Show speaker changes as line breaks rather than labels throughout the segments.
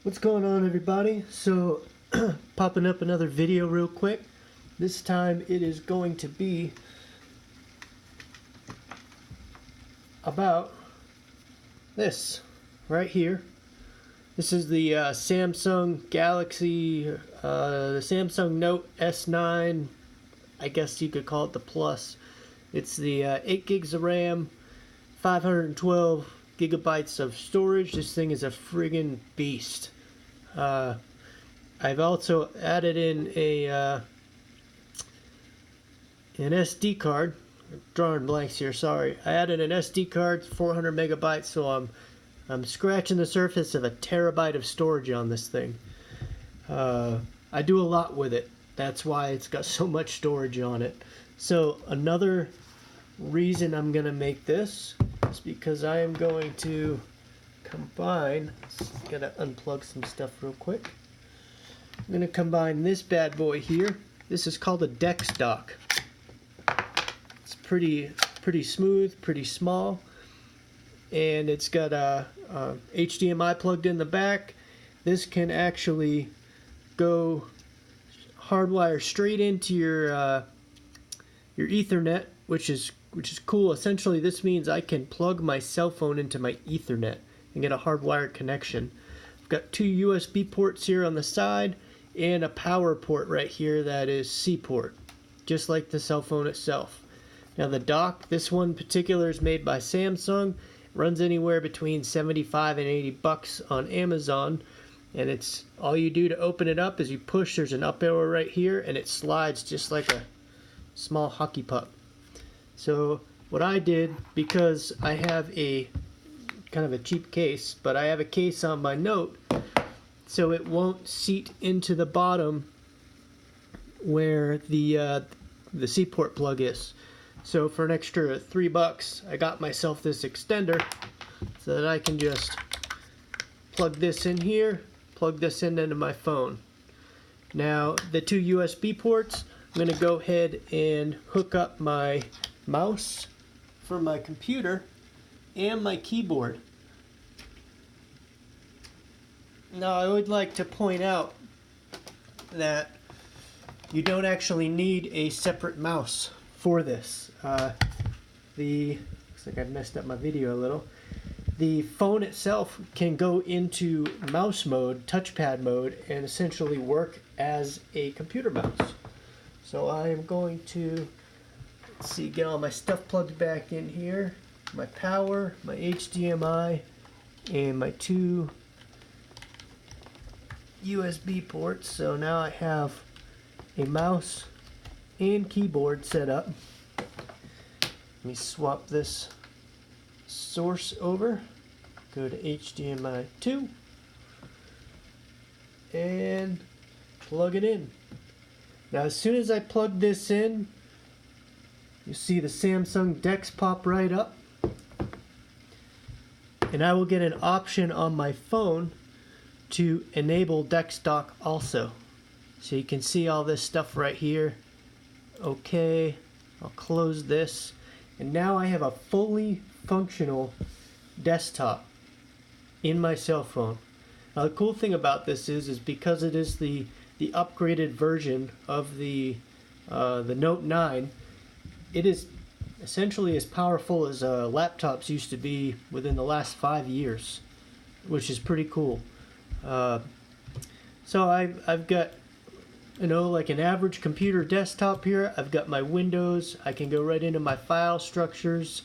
What's going on, everybody? So popping up another video real quick. This time it is going to be about this right here. This is the Samsung Galaxy, the Samsung Note S9. I guess you could call it the Plus. It's the 8 gigs of RAM, 512 gigabytes of storage. This thing is a friggin' beast. I've also added in an SD card. I'm drawing blanks here, sorry. I added an SD card, 400 megabytes, so I'm scratching the surface of a terabyte of storage on this thing. I do a lot with it. That's why it's got so much storage on it. So another reason I'm going to make this is because I am going to combine, gotta unplug some stuff real quick. I'm going to combine this bad boy here. This is called a Dex Doc. It's pretty smooth, pretty small, and it's got a HDMI plugged in the back. This can actually go hardwire straight into your Ethernet, which is cool. Essentially, this means I can plug my cell phone into my Ethernet and get a hardwired connection. I've got two USB ports here on the side and a power port right here that is C port, just like the cell phone itself. Now the dock, this one in particular is made by Samsung. It runs anywhere between 75 and 80 bucks on Amazon, and it's all you do to open it up is you push. There's an up arrow right here, and it slides just like a small hockey puck. So what I did, because I have a kind of a cheap case, but I have a case on my Note, so it won't seat into the bottom where the C port plug is. So for an extra $3, I got myself this extender so that I can just plug this in here, plug this in into my phone. Now the two USB ports, I'm going to go ahead and hook up my mouse for my computer and my keyboard. Now I would like to point out that you don't actually need a separate mouse for this. Looks like I've messed up my video a little. The phone itself can go into mouse mode, touchpad mode, and essentially work as a computer mouse. So I am going to, let's see, get all my stuff plugged back in here. My power, my HDMI, and my two USB ports. So now I have a mouse and keyboard set up. Let me swap this source over. Go to HDMI 2 and plug it in. Now as soon as I plug this in, you see the Samsung Dex pop right up, and I will get an option on my phone to enable Dex Dock also. So you can see all this stuff right here. Okay, I'll close this, and now I have a fully functional desktop in my cell phone. Now the cool thing about this is because it is the upgraded version of the Note 9, it is essentially as powerful as laptops used to be within the last 5 years, which is pretty cool. So I've got, like an average computer desktop here. I've got my Windows. I can go right into my file structures.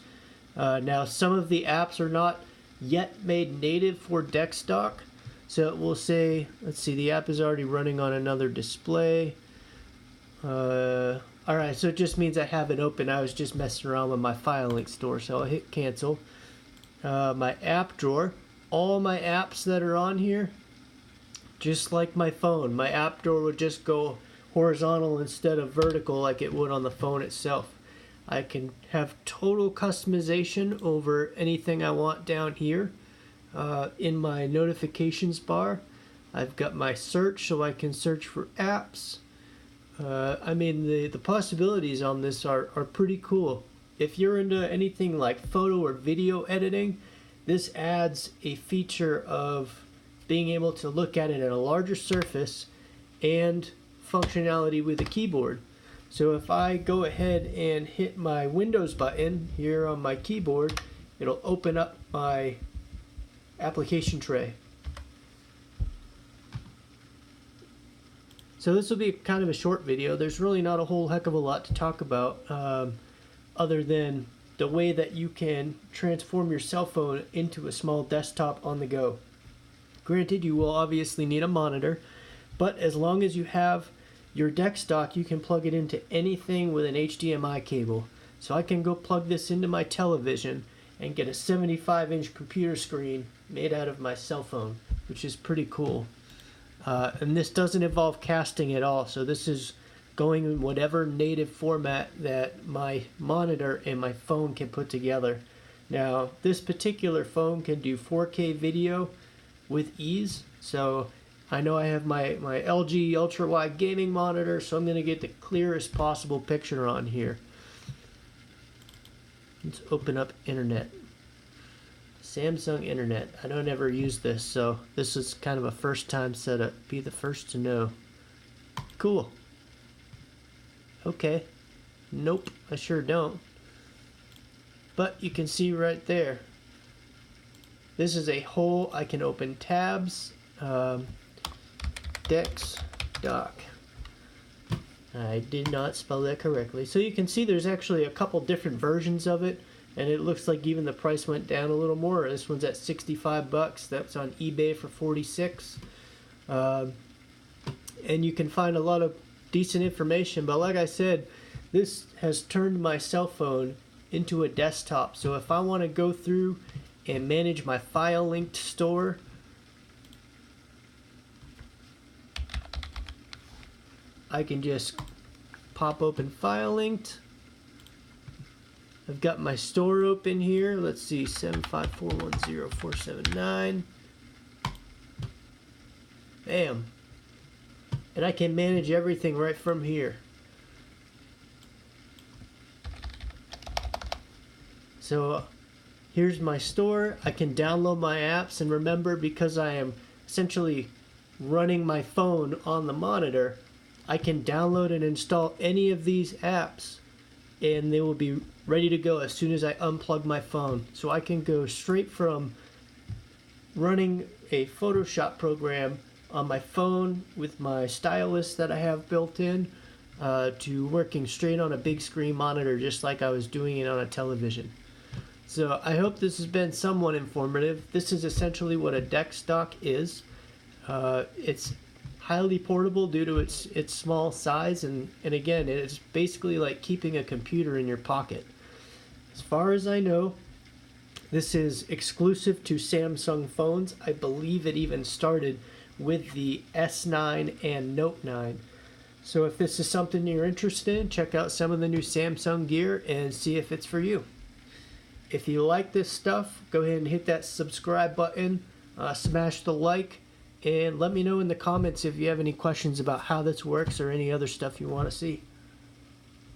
Now some of the apps are not yet made native for Dex Dock. So it will say, let's see, the app is already running on another display. Alright, so it just means I have it open. I was just messing around with my Filelinked store, so I'll hit cancel. My app drawer, all my apps that are on here, just like my phone, my app drawer would just go horizontal instead of vertical like it would on the phone itself. I can have total customization over anything I want down here. In my notifications bar, I've got my search, so I can search for apps. I mean, the possibilities on this are pretty cool. If you're into anything like photo or video editing, this adds a feature of being able to look at it at a larger surface and functionality with the keyboard. So if I go ahead and hit my Windows button here on my keyboard, it'll open up my application tray. So this will be kind of a short video. There's really not a whole heck of a lot to talk about other than the way that you can transform your cell phone into a small desktop on the go. Granted, you will obviously need a monitor, but as long as you have your Dex Dock, you can plug it into anything with an HDMI cable. So I can go plug this into my television and get a 75-inch computer screen made out of my cell phone, which is pretty cool. And this doesn't involve casting at all, so this is going in whatever native format that my monitor and my phone can put together. Now, this particular phone can do 4K video with ease, so I know I have my LG ultra-wide gaming monitor, so I'm going to get the clearest possible picture on here. Let's open up internet. Samsung internet. I don't ever use this, so this is kind of a first time setup. Be the first to know. Cool. Okay. Nope, I sure don't. But you can see right there. This is a whole, I can open tabs. Dex Doc. I did not spell that correctly. So you can see there's actually a couple different versions of it, and it looks like even the price went down a little more. This one's at 65 bucks. That's on eBay for 46. And you can find a lot of decent information, but like I said, this has turned my cell phone into a desktop. So if I want to go through and manage my Filelinked store, I can just pop open Filelinked. I've got my store open here. Let's see, 75410.479. Bam. And I can manage everything right from here. So here's my store. I can download my apps, and remember, because I am essentially running my phone on the monitor, I can download and install any of these apps, and they will be ready to go as soon as I unplug my phone. So I can go straight from running a Photoshop program on my phone with my stylus that I have built in to working straight on a big screen monitor, just like I was doing it on a television. So I hope this has been somewhat informative. This is essentially what a Dex Dock is. It's highly portable due to its small size, and again, it's basically like keeping a computer in your pocket. As far as I know, this is exclusive to Samsung phones. I believe it even started with the S9 and Note 9. So if this is something you're interested in, check out some of the new Samsung gear and see if it's for you. If you like this stuff, go ahead and hit that subscribe button, smash the like, and let me know in the comments if you have any questions about how this works or any other stuff you want to see.